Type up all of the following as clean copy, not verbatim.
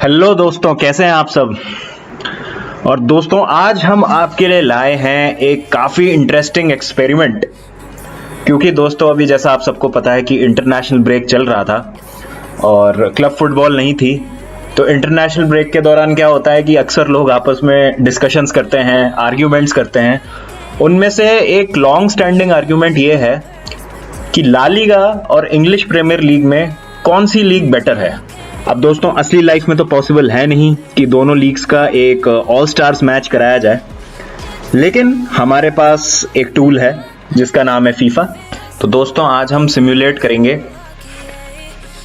Hello दोस्तों, कैसे हैं आप सब। और दोस्तों, आज हम आपके लिए लाए हैं एक काफ़ी इंटरेस्टिंग एक्सपेरिमेंट। क्योंकि दोस्तों, अभी जैसा आप सबको पता है कि इंटरनेशनल ब्रेक चल रहा था और क्लब फुटबॉल नहीं थी। तो इंटरनेशनल ब्रेक के दौरान क्या होता है कि अक्सर लोग आपस में डिस्कशंस करते हैं, आर्ग्यूमेंट्स करते हैं। उनमें से एक लॉन्ग स्टैंडिंग आर्ग्यूमेंट ये है कि ला लीगा और इंग्लिश प्रीमियर लीग में कौन सी लीग बेटर है। अब दोस्तों, असली लाइफ में तो पॉसिबल है नहीं कि दोनों लीग्स का एक ऑल स्टार्स मैच कराया जाए, लेकिन हमारे पास एक टूल है जिसका नाम है फीफा। तो दोस्तों, आज हम सिमुलेट करेंगे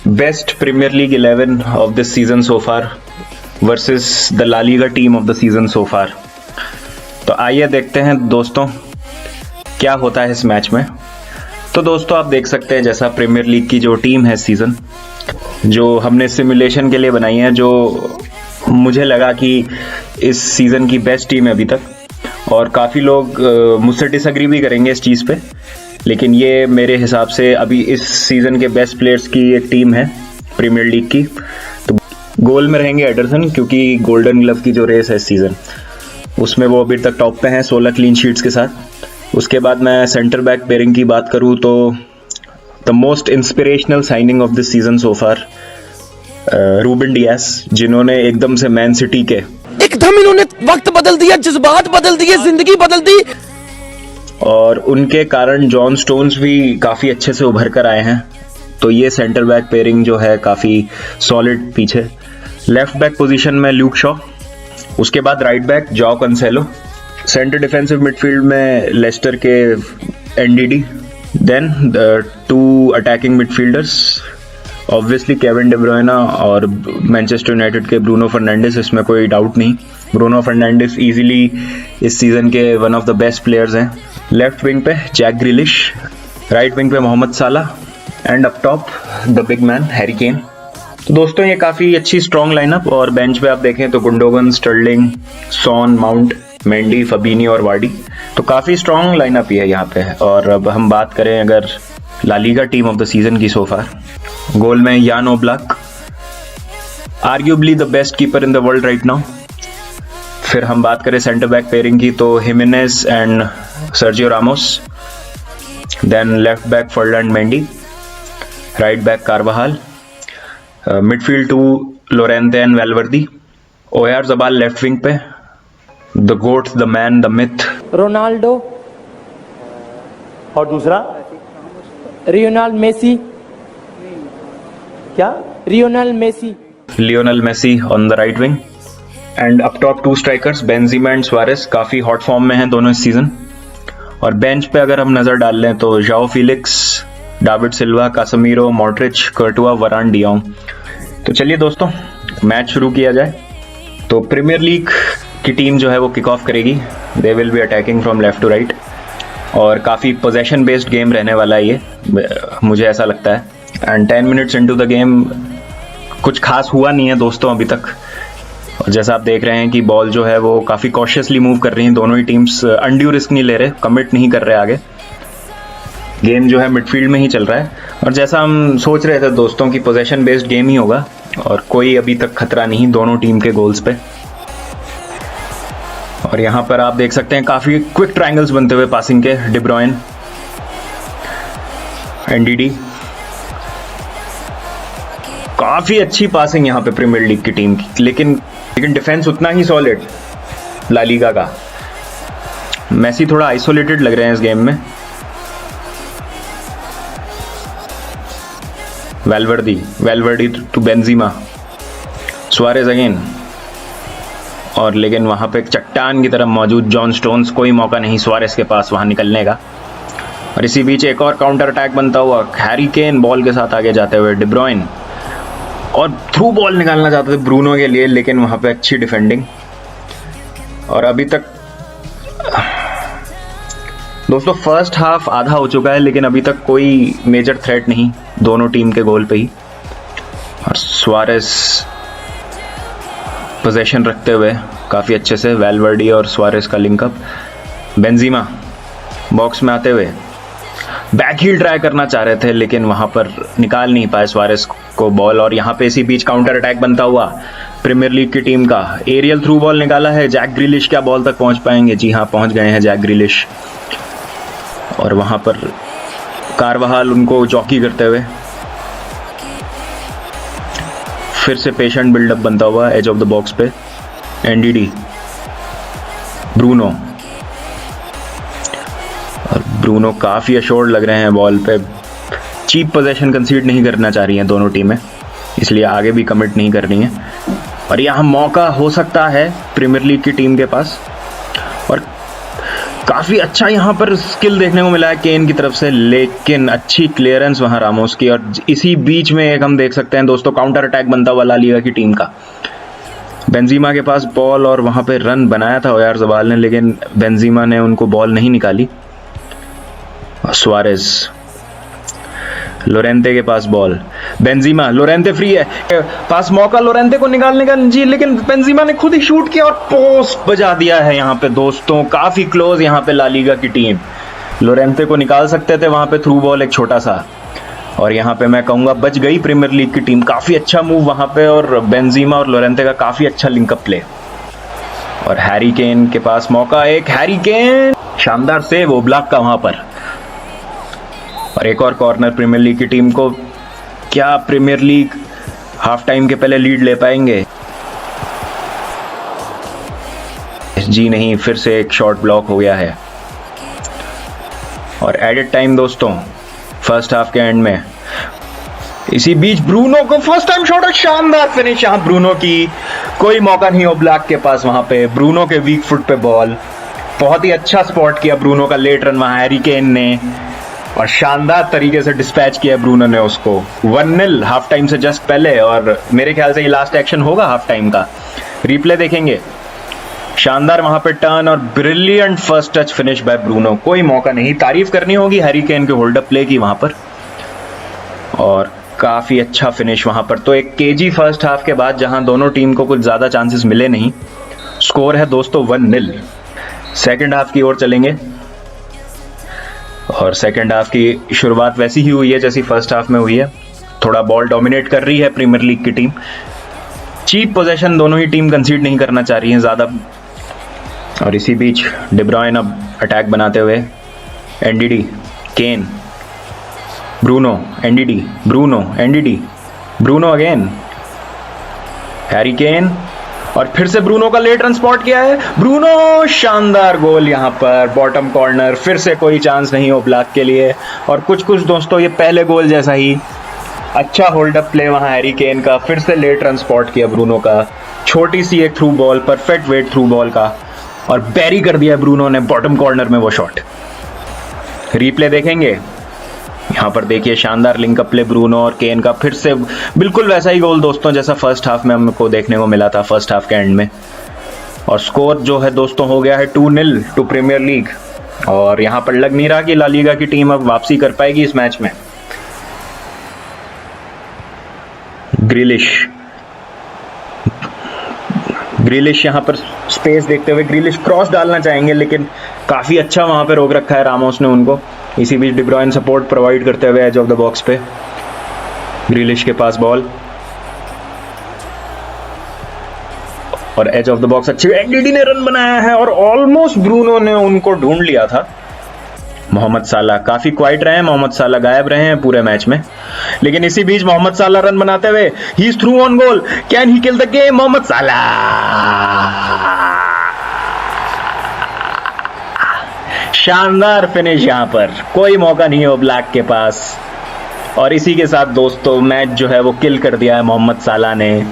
best Premier League 11 of this season so far versus the La Liga team of the season so far. तो आइए देखते हैं दोस्तों क्या होता है इस मैच में। तो दोस्तों, आप देख सकते हैं जैसा प्रीमियर लीग की जो टीम है सीजन, जो हमने सिमुलेशन के लिए बनाई है, जो मुझे लगा कि इस सीज़न की बेस्ट टीम है अभी तक। और काफ़ी लोग मुझसे डिसएग्री भी करेंगे इस चीज़ पे, लेकिन ये मेरे हिसाब से अभी इस सीज़न के बेस्ट प्लेयर्स की एक टीम है प्रीमियर लीग की। तो गोल में रहेंगे एडरसन, क्योंकि गोल्डन ग्लव की जो रेस है इस सीज़न उसमें वो अभी तक टॉप पे हैं 16 क्लीन शीट्स के साथ। उसके बाद मैं सेंटर बैक पेयरिंग की बात करूँ तो the most inspirational signing of this season so far Ruben Dias, जिन्होंने एकदम से मैन सिटी के एकदम इन्होंने वक्त बदल दिया, जज्बात बदल दिए, जिंदगी बदल दी। और उनके कारण जॉन स्टोन्स भी काफ़ी अच्छे से उभर कर आए हैं। तो ये सेंटर बैक पेयरिंग जो है काफ़ी सॉलिड पीछे। लेफ्ट बैक पोजीशन में ल्यूक शॉ, उसके बाद right back Joao Cancelo, centre defensive midfield में लेस्टर के Ndidi, then two attacking midfielders obviously Kevin De Bruyne और मैनचेस्टर यूनाइटेड के ब्रूनो फर्नांडिस, इसमें कोई डाउट नहीं। ब्रूनो फर्नांडिस इजीली इस सीजन के one of the best players हैं। लेफ्ट विंग पे जैक ग्रिलिश, राइट विंग पे Mohamed Salah and up top the big man Harry Kane. तो दोस्तों, ये काफ़ी अच्छी स्ट्रॉन्ग लाइनअप। और बेंच पे आप देखें तो Gundogan, Sterling, Son, Mount, Mendy, Fabinho और वार्डी। तो काफ़ी स्ट्रॉन्ग लाइनअप ही है यहाँ पे। और अब हम बात करें अगर La Liga team of the season की सो फार, गोल में Jan Oblak, arguably the best keeper in the world right now. फिर हम बात करें सेंटर बैक पेयरिंग की तो Gimenez and Sergio Ramos, then left back Ferland Mendy, right back Carvajal, midfield two Llorente and Valverde, Oyarzabal left wing पे, the GOAT, the man, the myth Ronaldo, और दूसरा Lionel Messi, क्या रियोनल Messi, Lionel Messi on the right wing and up top two strikers Benzema and Suarez, काफी hot form में हैं दोनों इस season. और बेंच पे अगर हम नजर डाल लें तो जाओ फिलिक्स, डेविड सिल्वा, कासमीरो, मॉड्रिच, कर्टुआ, वरान, डियोंग। तो चलिए दोस्तों, मैच शुरू किया जाए। तो प्रीमियर लीग की टीम जो है वो किक ऑफ करेगी। They will be attacking from left to right और काफ़ी पोजेशन बेस्ड गेम रहने वाला है ये, मुझे ऐसा लगता है। And 10 minutes into the game कुछ खास हुआ नहीं है दोस्तों अभी तक। और जैसा आप देख रहे हैं कि बॉल जो है वो काफ़ी कॉशियसली मूव कर रही हैं दोनों ही टीम्स, अनड्यू रिस्क नहीं ले रहे, कमिट नहीं कर रहे आगे। गेम जो है मिडफील्ड में ही चल रहा है। और जैसा हम सोच रहे थे दोस्तों कि पोजेशन बेस्ड गेम ही होगा और कोई अभी तक खतरा नहीं दोनों टीम के गोल्स पे। और यहाँ पर आप देख सकते हैं काफ़ी क्विक ट्रायंगल्स बनते हुए पासिंग के, डी ब्रुयन, एनडीडी, काफ़ी अच्छी पासिंग यहाँ पे प्रीमियर लीग की टीम की। लेकिन डिफेंस उतना ही सॉलिड ला लीगा का। मेसी थोड़ा आइसोलेटेड लग रहे हैं इस गेम में। वेलवर्डी टू बेंजीमा, सुआरेज अगेन, और लेकिन वहां पे एक चट्टान की तरह मौजूद जॉन स्टोन्स, कोई मौका नहीं सुआरेज के पास वहां निकलने का। और इसी बीच एक और काउंटर अटैक बनता हुआ, हैरी केन बॉल के साथ आगे जाते हुए, डी ब्रुयन, और थ्रू बॉल निकालना चाहते थे ब्रूनो के लिए, लेकिन वहां पे अच्छी डिफेंडिंग। और अभी तक दोस्तों फर्स्ट हाफ आधा हो चुका है, लेकिन अभी तक कोई मेजर थ्रेट नहीं दोनों टीम के गोल पे ही। और सुआरेज पोजेशन रखते हुए काफ़ी अच्छे से, वेलवर्डी और सुआरेज का लिंकअप, बेंजीमा बॉक्स में आते हुए बैक हील ट्राई करना चाह रहे थे, लेकिन वहां पर निकाल नहीं पाए सुआरेज को बॉल। और यहाँ पे इसी बीच काउंटर अटैक बनता हुआ, प्रीमियर लीग की टीम का। एरियल थ्रू बॉल निकाला है, जैक ग्रिलिश क्या बॉल तक पहुंच पाएंगे? जी हाँ, पहुंच गए हैं जैक ग्रिलिश। और वहां पर कारवाहाल उनको चौकी करते हुए, फिर से पेशेंट बिल्डअप बनता हुआ एज ऑफ द बॉक्स पे। एनडीडी, ब्रूनो, और ब्रूनो काफी अश्योर्ड लग रहे हैं बॉल पे। चीप पोजीशन कंसीड नहीं करना चाह रही हैं दोनों टीमें, इसलिए आगे भी कमिट नहीं करनी है। और यहाँ मौका हो सकता है प्रीमियर लीग की टीम के पास, और काफी अच्छा यहाँ पर स्किल देखने को मिला है केन की तरफ से, लेकिन अच्छी क्लियरेंस वहाँ रामोस की। और इसी बीच में एक हम देख सकते हैं दोस्तों काउंटर अटैक बनता हुआ ला लीगा की टीम का। बेंजीमा के पास बॉल, और वहाँ पे रन बनाया था ओयारज़ाबाल ने, लेकिन बेंजीमा ने उनको बॉल नहीं निकाली। सुआरेज, लोरेंते के पास बॉल, बेंजीमा, लोरेंते फ्री है, पास मौका लोरेंते को निकालने का जी, लेकिन बेंजीमा ने खुद ही शूट किया और पोस्ट बजा दिया है यहाँ पे दोस्तों। काफी क्लोज यहाँ पे ला लीगा की टीम, लोरेंते को निकाल सकते थे वहां पे थ्रू बॉल एक छोटा सा, और यहाँ पे मैं कहूंगा बच गई प्रीमियर लीग की टीम। काफी अच्छा मूव वहां पे, और बेंजीमा और लोरेंते का काफी अच्छा लिंकअप प्ले। और हैरी केन के पास मौका, एक हैरी केन, शानदार सेव ओब्लाक का वहां पर। और एक और कॉर्नर प्रीमियर लीग की टीम को। क्या प्रीमियर लीग हाफ टाइम के पहले लीड ले पाएंगे? जी नहीं, फिर से एक शॉट ब्लॉक हो गया है। और एडेड टाइम दोस्तों फर्स्ट हाफ के एंड में। इसी बीच ब्रूनो को फर्स्ट टाइम शॉट, और शानदार फिनिश यहाँ ब्रूनो की। कोई मौका नहीं ओब्लाक के पास वहां पे। ब्रूनो के वीक फुट पे बॉल, बहुत ही अच्छा स्पॉट किया ब्रूनो का लेट रन वहां हैरी केन ने, और शानदार तरीके से डिस्पैच किया ब्रूनो ने उसको। 1-0 हाफ टाइम से जस्ट पहले, और मेरे ख्याल से ये लास्ट एक्शन होगा हाफ टाइम का। रिप्ले देखेंगे, शानदार वहां पे टर्न और brilliant first touch finish by Bruno. कोई मौका नहीं, तारीफ करनी होगी हैरी केन के होल्ड अप प्ले की वहां पर, और काफी अच्छा फिनिश वहां पर। तो एक केजी फर्स्ट हाफ के बाद जहां दोनों टीम को कुछ ज्यादा चांसेस मिले नहीं। स्कोर है दोस्तों 1-0। सेकेंड हाफ की ओर चलेंगे, और सेकेंड हाफ की शुरुआत वैसी ही हुई है जैसी फर्स्ट हाफ में हुई है। थोड़ा बॉल डोमिनेट कर रही है प्रीमियर लीग की टीम। चीप पोजीशन दोनों ही टीम कंसीड नहीं करना चाह रही हैं ज्यादा। और इसी बीच डी ब्रुयने अब अटैक बनाते हुए, Ndidi, Kane, Bruno, Ndidi, Bruno, Ndidi, Bruno again, Harry Kane, और फिर से ब्रूनो का लेट रन स्पॉट किया है। ब्रूनो, शानदार गोल यहाँ पर बॉटम कॉर्नर। फिर से कोई चांस नहीं ओब्लाक के लिए। और कुछ दोस्तों ये पहले गोल जैसा ही अच्छा होल्ड अप प्ले वहाँ हैरी केन का। फिर से लेट रन स्पॉट किया ब्रूनो का, छोटी सी एक through ball, perfect weight through ball का, और बैरी कर दिया ब्रूनो ने बॉटम कॉर्नर में वो शॉट। रिप्ले देखेंगे, यहाँ पर देखिए शानदार लिंकअप प्ले ब्रूनो और केन का। फिर से बिल्कुल वैसा ही गोल दोस्तों जैसा फर्स्ट हाफ में हमको देखने को मिला था फर्स्ट हाफ के एंड में। और स्कोर जो है दोस्तों हो गया है 2-0 टू प्रीमियर लीग। और यहाँ पर लग नहीं रहा कि ला लीगा की टीम अब वापसी कर पाएगी इस मैच में। ग्रिलिश यहाँ पर स्पेस देखते हुए ग्रिलिश क्रॉस डालना चाहेंगे, लेकिन काफी अच्छा वहां पे रोक रखा है रामोस ने उनको। इसी बीच डी ब्रुयने सपोर्ट प्रोवाइड करते हुए एज ऑफ द बॉक्स पे, ग्रिलिश के पास बॉल, और एज ऑफ द बॉक्स अच्छी एनडीडी ने रन बनाया है, और ऑलमोस्ट ब्रूनो ने उनको ढूंढ लिया था। मोहम्मद साला काफी क्वाइट रहे हैं, मोहम्मद साला गायब रहे हैं पूरे मैच में, लेकिन इसी बीच मोहम्मद साला रन बनाते हुए he is through on goal. Can he kill the game? Mohamed Salah, शानदार फिनिश यहाँ पर, कोई मौका नहीं है ओब्लाक के पास। और इसी के साथ दोस्तों मैच जो है वो किल कर दिया है मोहम्मद साला ने।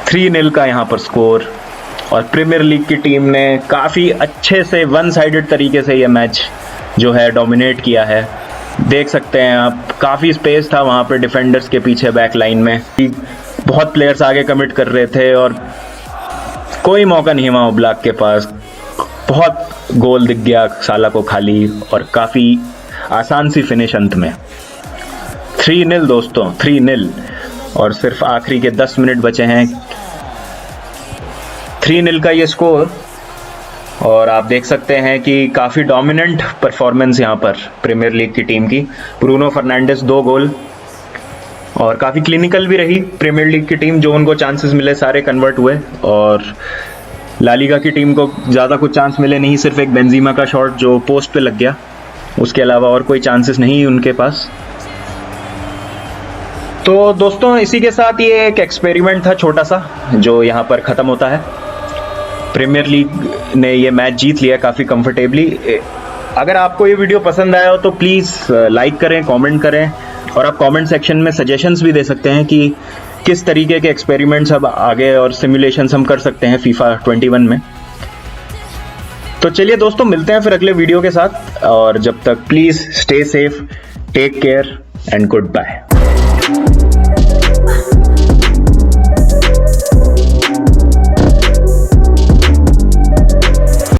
3-0 का यहाँ पर स्कोर, और प्रीमियर लीग की टीम ने काफी अच्छे से वन साइडेड तरीके से ये मैच जो है डोमिनेट किया है। देख सकते हैं आप, काफी स्पेस था वहां पे डिफेंडर्स के पीछे बैक लाइन में, बहुत प्लेयर्स आगे कमिट कर रहे थे, और कोई मौका नहीं वहां ओब्लाक के पास। बहुत गोल दिख गया साला को खाली, और काफी आसान सी फिनिश अंत में। 3-0 दोस्तों, 3-0, और सिर्फ आखिरी के 10 मिनट बचे हैं। 3-0 का ये स्कोर, और आप देख सकते हैं कि काफी डोमिनेंट परफॉर्मेंस यहाँ पर प्रीमियर लीग की टीम की। ब्रूनो फर्नांडिस 2 गोल, और काफ़ी क्लिनिकल भी रही प्रीमियर लीग की टीम, जो उनको चांसेस मिले सारे कन्वर्ट हुए, और ला लीगा की टीम को ज़्यादा कुछ चांस मिले नहीं, सिर्फ एक बेंजीमा का शॉट जो पोस्ट पे लग गया, उसके अलावा और कोई चांसेस नहीं उनके पास। तो दोस्तों इसी के साथ ये एक एक्सपेरिमेंट था छोटा सा, जो यहाँ पर ख़त्म होता है। प्रीमियर लीग ने ये मैच जीत लिया काफ़ी कंफर्टेबली। अगर आपको ये वीडियो पसंद आया हो तो प्लीज़ लाइक करें, कमेंट करें, और आप कमेंट सेक्शन में सजेशंस भी दे सकते हैं कि किस तरीके के एक्सपेरिमेंट्स अब आगे और सिमुलेशंस हम कर सकते हैं FIFA 21 में। तो चलिए दोस्तों, मिलते हैं फिर अगले वीडियो के साथ, और जब तक please stay safe, take care and good bye.